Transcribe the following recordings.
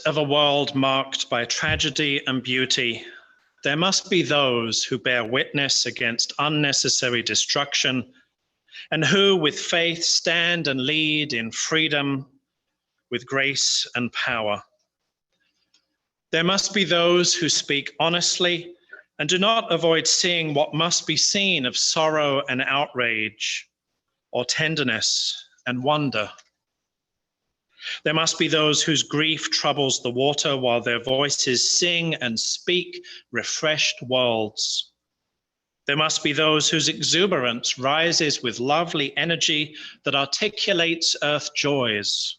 of a world marked by tragedy and beauty, there must be those who bear witness against unnecessary destruction and who, with faith, stand and lead in freedom, with grace and power. There must be those who speak honestly and do not avoid seeing what must be seen of sorrow and outrage, or tenderness and wonder. There must be those whose grief troubles the water while their voices sing and speak refreshed worlds. There must be those whose exuberance rises with lovely energy that articulates earth joys.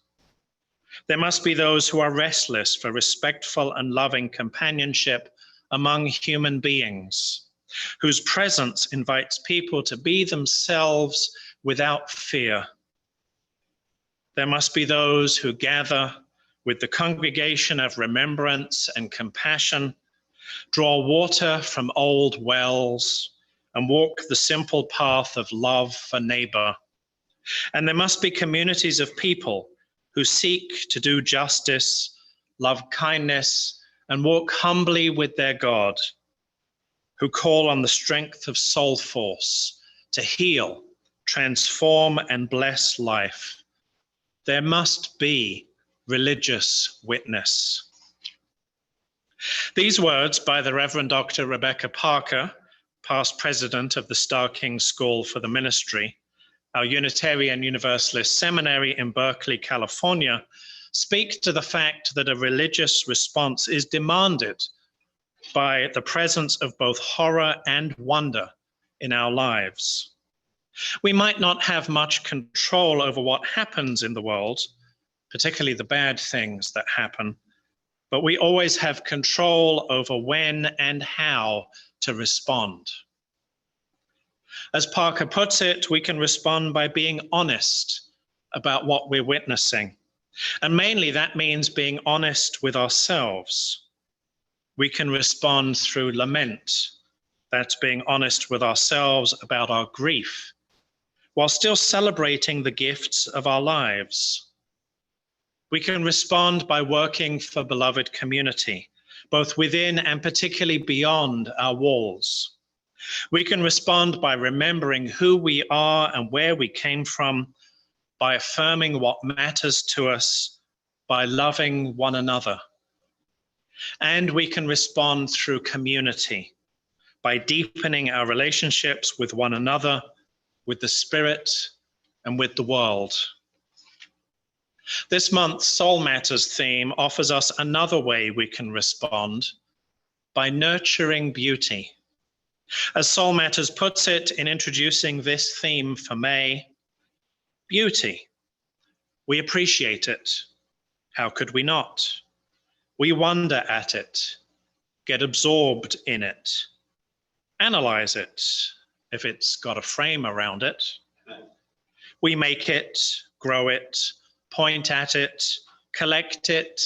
There must be those who are restless for respectful and loving companionship among human beings, whose presence invites people to be themselves without fear. There must be those who gather with the congregation of remembrance and compassion, draw water from old wells, and walk the simple path of love for neighbor. And there must be communities of people who seek to do justice, love kindness, and walk humbly with their God, who call on the strength of soul force to heal, transform, and bless life. There must be religious witness. These words by the Reverend Dr. Rebecca Parker, past president of the Star King School for the Ministry, our Unitarian Universalist Seminary in Berkeley, California, speak to the fact that a religious response is demanded by the presence of both horror and wonder in our lives. We might not have much control over what happens in the world, particularly the bad things that happen, but we always have control over when and how to respond. As Parker puts it, we can respond by being honest about what we're witnessing. And mainly that means being honest with ourselves. We can respond through lament. That's being honest with ourselves about our grief, while still celebrating the gifts of our lives. We can respond by working for beloved community, both within and particularly beyond our walls. We can respond by remembering who we are and where we came from, by affirming what matters to us, by loving one another. And we can respond through community, by deepening our relationships with one another, with the Spirit, and with the world. This month's Soul Matters theme offers us another way we can respond, by nurturing beauty. As Soul Matters puts it in introducing this theme for May, beauty. We appreciate it. How could we not? We wonder at it, get absorbed in it, analyze it, if it's got a frame around it. We make it, grow it, point at it, collect it,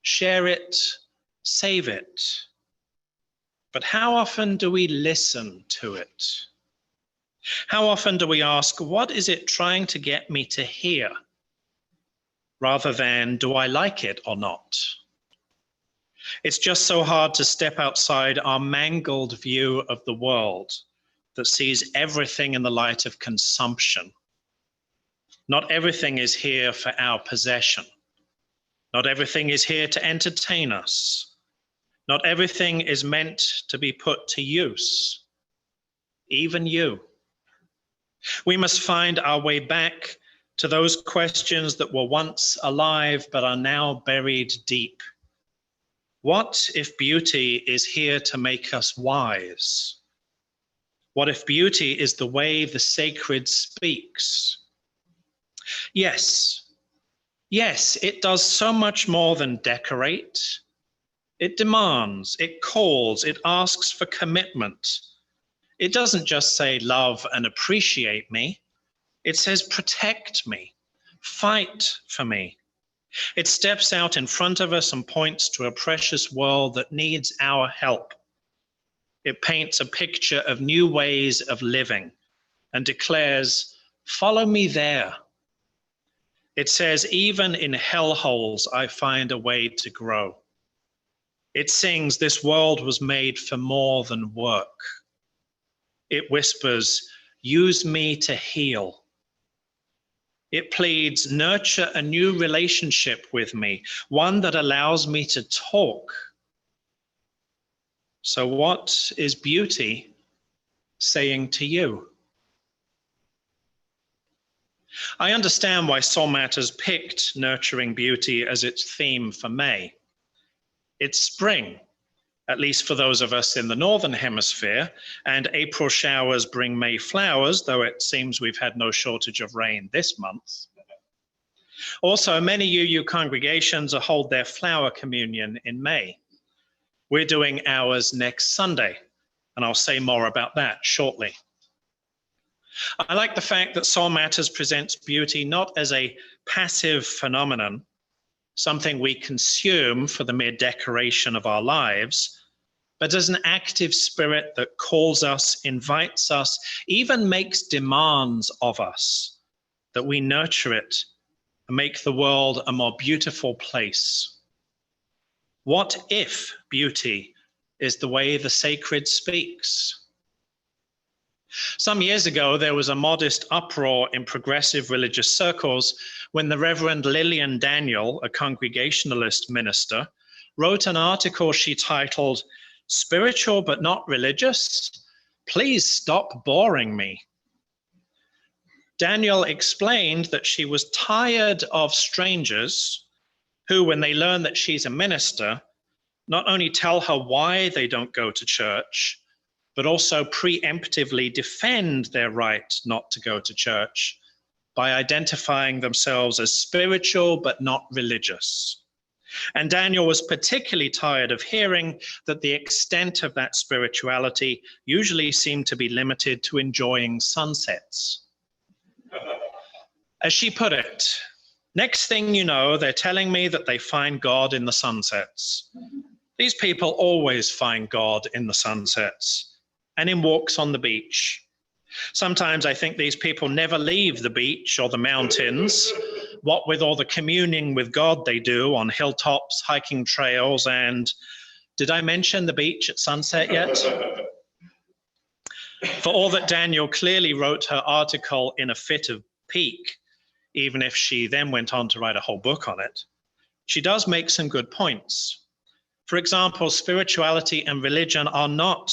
share it, save it. But how often do we listen to it? How often do we ask, what is it trying to get me to hear? Rather than, do I like it or not? It's just so hard to step outside our mangled view of the world that sees everything in the light of consumption. Not everything is here for our possession. Not everything is here to entertain us. Not everything is meant to be put to use, even you. We must find our way back to those questions that were once alive but are now buried deep. What if beauty is here to make us wise? What if beauty is the way the sacred speaks? Yes, it does so much more than decorate. It demands, it calls, it asks for commitment. It doesn't just say love and appreciate me. It says protect me, fight for me. It steps out in front of us and points to a precious world that needs our help. It paints a picture of new ways of living and declares, follow me there. It says, even in hellholes, I find a way to grow. It sings, this world was made for more than work. It whispers, use me to heal. It pleads, nurture a new relationship with me, one that allows me to talk. So what is beauty saying to you? I understand why Soul Matters picked nurturing beauty as its theme for May. It's spring, at least for those of us in the Northern Hemisphere, and April showers bring May flowers, though it seems we've had no shortage of rain this month. Also, many UU congregations hold their flower communion in May. We're doing ours next Sunday, and I'll say more about that shortly. I like the fact that Soul Matters presents beauty not as a passive phenomenon, something we consume for the mere decoration of our lives, but as an active spirit that calls us, invites us, even makes demands of us, that we nurture it and make the world a more beautiful place. What if beauty is the way the sacred speaks? Some years ago, there was a modest uproar in progressive religious circles when the Reverend Lillian Daniel, a Congregationalist minister, wrote an article she titled, Spiritual but Not Religious? Please stop boring me. Daniel explained that she was tired of strangers who, when they learn that she's a minister, not only tell her why they don't go to church, but also preemptively defend their right not to go to church by identifying themselves as spiritual but not religious. And Daniel was particularly tired of hearing that the extent of that spirituality usually seemed to be limited to enjoying sunsets. As she put it, next thing you know, they're telling me that they find God in the sunsets. These people always find God in the sunsets and in walks on the beach. Sometimes I think these people never leave the beach or the mountains, what with all the communing with God they do on hilltops, hiking trails, and did I mention the beach at sunset yet? For all that Daniel clearly wrote her article in a fit of pique, even if she then went on to write a whole book on it, she does make some good points. For example, spirituality and religion are not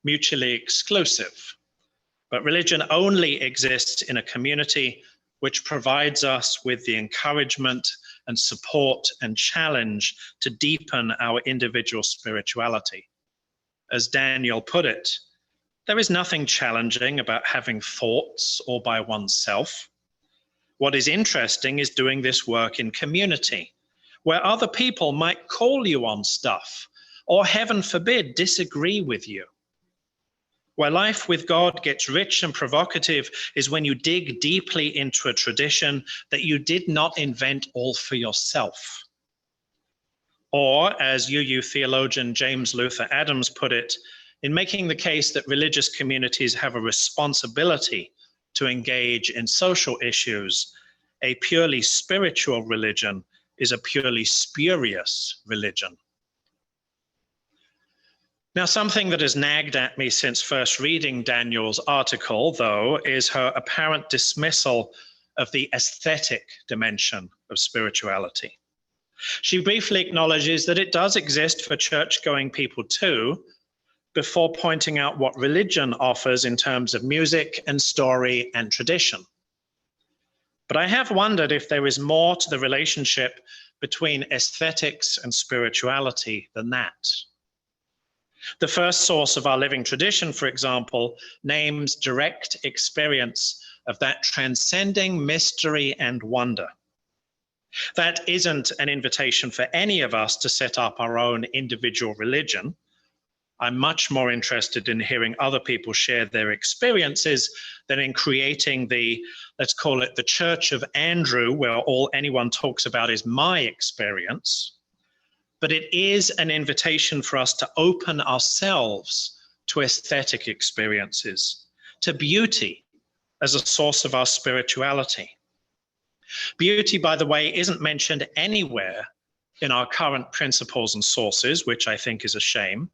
mutually exclusive, but religion only exists in a community which provides us with the encouragement and support and challenge to deepen our individual spirituality. As Daniel put it, there is nothing challenging about having thoughts all by oneself. What is interesting is doing this work in community, where other people might call you on stuff, or heaven forbid, disagree with you. Where life with God gets rich and provocative is when you dig deeply into a tradition that you did not invent all for yourself. Or, as UU theologian James Luther Adams put it, in making the case that religious communities have a responsibility to engage in social issues, a purely spiritual religion is a purely spurious religion. Now, something that has nagged at me since first reading Daniel's article, though, is her apparent dismissal of the aesthetic dimension of spirituality. She briefly acknowledges that it does exist for church-going people too, before pointing out what religion offers in terms of music and story and tradition. But I have wondered if there is more to the relationship between aesthetics and spirituality than that. The first source of our living tradition, for example, names direct experience of that transcending mystery and wonder. That isn't an invitation for any of us to set up our own individual religion. I'm much more interested in hearing other people share their experiences than in creating the, let's call it the Church of Andrew, where all anyone talks about is my experience. But it is an invitation for us to open ourselves to aesthetic experiences, to beauty as a source of our spirituality. Beauty, by the way, isn't mentioned anywhere in our current principles and sources, which I think is a shame.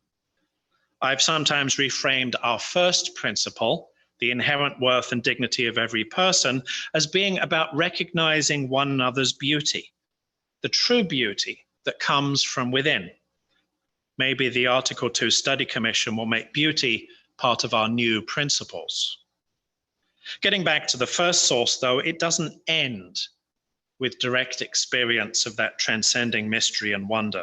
I've sometimes reframed our first principle, the inherent worth and dignity of every person, as being about recognizing one another's beauty, the true beauty that comes from within. Maybe the Article 2 Study Commission will make beauty part of our new principles. Getting back to the first source, though, it doesn't end with direct experience of that transcending mystery and wonder.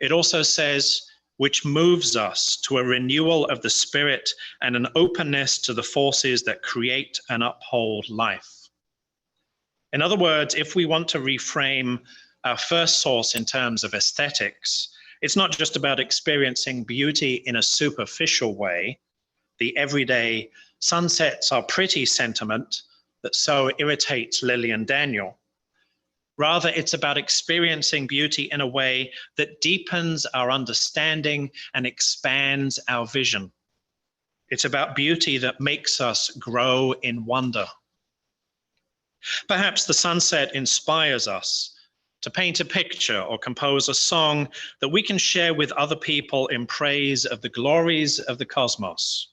It also says, which moves us to a renewal of the spirit and an openness to the forces that create and uphold life. In other words, if we want to reframe our first source in terms of aesthetics, it's not just about experiencing beauty in a superficial way, the everyday sunsets are pretty sentiment that so irritates Lily and Daniel. Rather, it's about experiencing beauty in a way that deepens our understanding and expands our vision. It's about beauty that makes us grow in wonder. Perhaps the sunset inspires us to paint a picture or compose a song that we can share with other people in praise of the glories of the cosmos.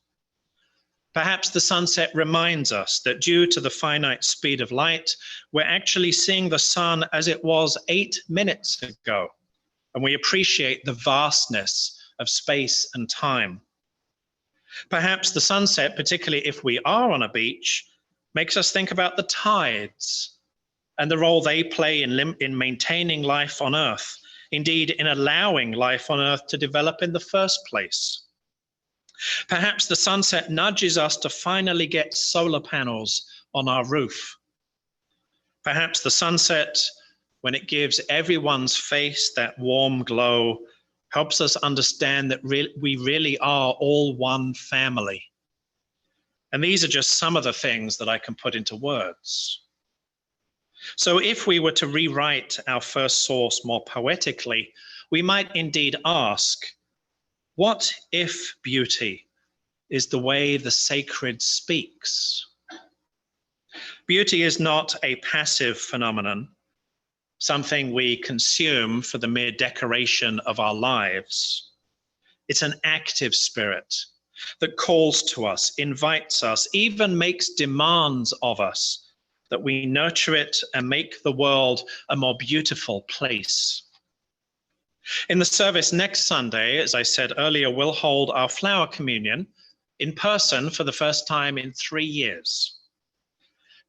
Perhaps the sunset reminds us that due to the finite speed of light, we're actually seeing the sun as it was 8 minutes ago, and we appreciate the vastness of space and time. Perhaps the sunset, particularly if we are on a beach, makes us think about the tides and the role they play in maintaining life on Earth, indeed in allowing life on Earth to develop in the first place. Perhaps the sunset nudges us to finally get solar panels on our roof. Perhaps the sunset, when it gives everyone's face that warm glow, helps us understand that we really are all one family. And these are just some of the things that I can put into words. So if we were to rewrite our first source more poetically, we might indeed ask, what if beauty is the way the sacred speaks? Beauty is not a passive phenomenon, something we consume for the mere decoration of our lives. It's an active spirit that calls to us, invites us, even makes demands of us, that we nurture it and make the world a more beautiful place. In the service next Sunday, as I said earlier, we'll hold our flower communion in person for the first time in 3 years.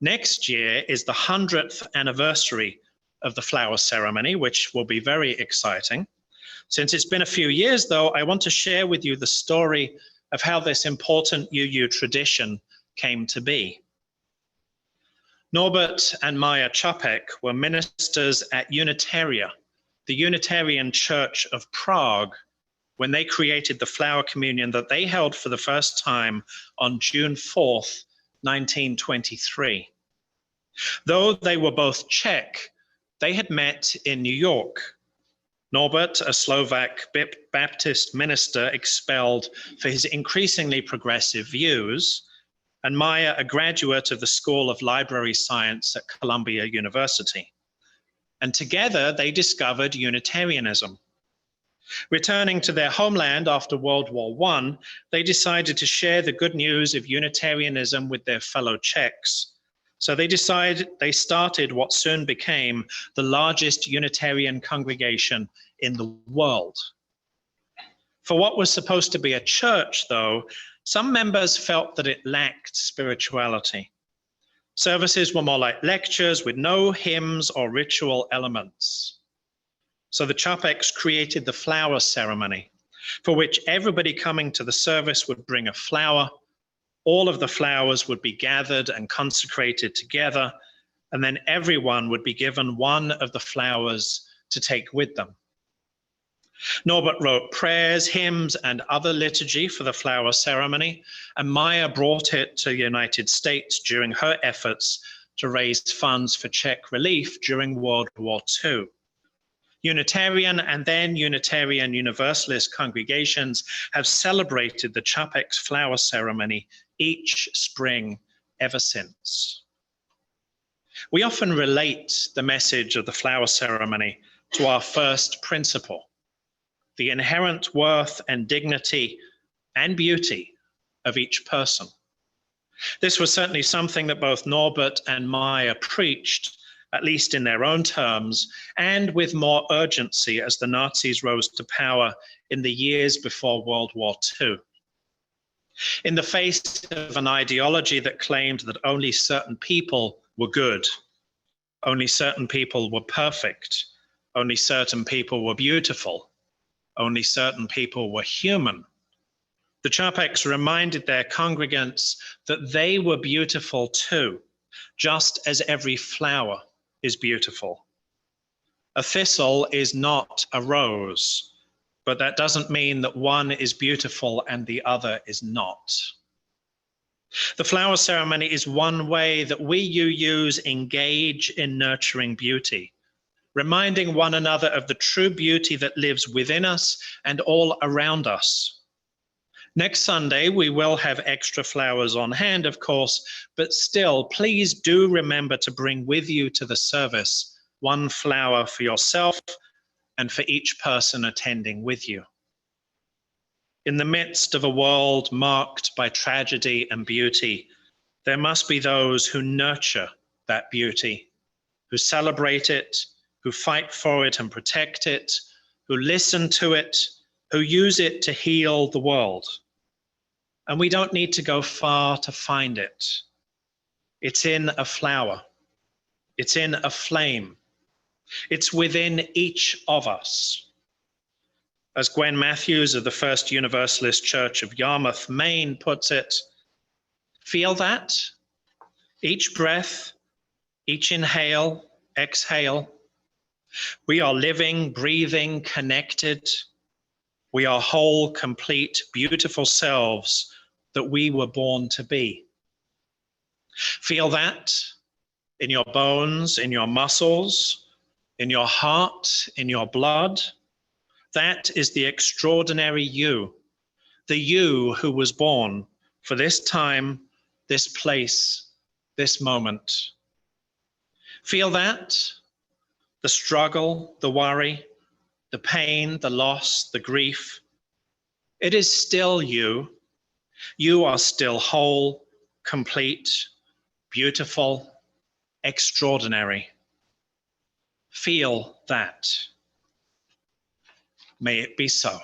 Next year is the 100th anniversary of the flower ceremony, which will be very exciting. Since it's been a few years, though, I want to share with you the story of how this important UU tradition came to be. Norbert and Maya Čapek were ministers at Unitaria, the Unitarian Church of Prague, when they created the flower communion that they held for the first time on June 4th, 1923. Though they were both Czech, they had met in New York. Norbert, a Slovak Baptist minister expelled for his increasingly progressive views, and Maya, a graduate of the School of Library Science at Columbia University. And together they discovered Unitarianism. Returning to their homeland after World War I, they decided to share the good news of Unitarianism with their fellow Czechs. So they started what soon became the largest Unitarian congregation in the world. For what was supposed to be a church, though, some members felt that it lacked spirituality. Services were more like lectures with no hymns or ritual elements. So the Čapeks created the flower ceremony, for which everybody coming to the service would bring a flower. All of the flowers would be gathered and consecrated together, and then everyone would be given one of the flowers to take with them. Norbert wrote prayers, hymns, and other liturgy for the flower ceremony, and Maya brought it to the United States during her efforts to raise funds for Czech relief during World War II. Unitarian and then Unitarian Universalist congregations have celebrated the Čapek's flower ceremony each spring ever since. We often relate the message of the flower ceremony to our first principle, the inherent worth and dignity and beauty of each person. This was certainly something that both Norbert and Maya preached, at least in their own terms, and with more urgency as the Nazis rose to power in the years before World War II. In the face of an ideology that claimed that only certain people were good, only certain people were perfect, only certain people were beautiful, only certain people were human, the Chapeks reminded their congregants that they were beautiful too, just as every flower is beautiful. A thistle is not a rose, but that doesn't mean that one is beautiful and the other is not. The flower ceremony is one way that we UUs engage in nurturing beauty, reminding one another of the true beauty that lives within us and all around us. Next Sunday, we will have extra flowers on hand, of course, but still, please do remember to bring with you to the service one flower for yourself and for each person attending with you. In the midst of a world marked by tragedy and beauty, there must be those who nurture that beauty, who celebrate it, who fight for it and protect it, who listen to it, who use it to heal the world. And we don't need to go far to find it. It's in a flower. It's in a flame. It's within each of us. As Gwen Matthews of the First Universalist Church of Yarmouth, Maine puts it, feel that? Each breath, each inhale, exhale. We are living, breathing, connected. We are whole, complete, beautiful selves that we were born to be. Feel that in your bones, in your muscles, in your heart, in your blood. That is the extraordinary you, the you who was born for this time, this place, this moment. Feel that, the struggle, the worry, the pain, the loss, the grief. It is still you. You are still whole, complete, beautiful, extraordinary. Feel that. May it be so.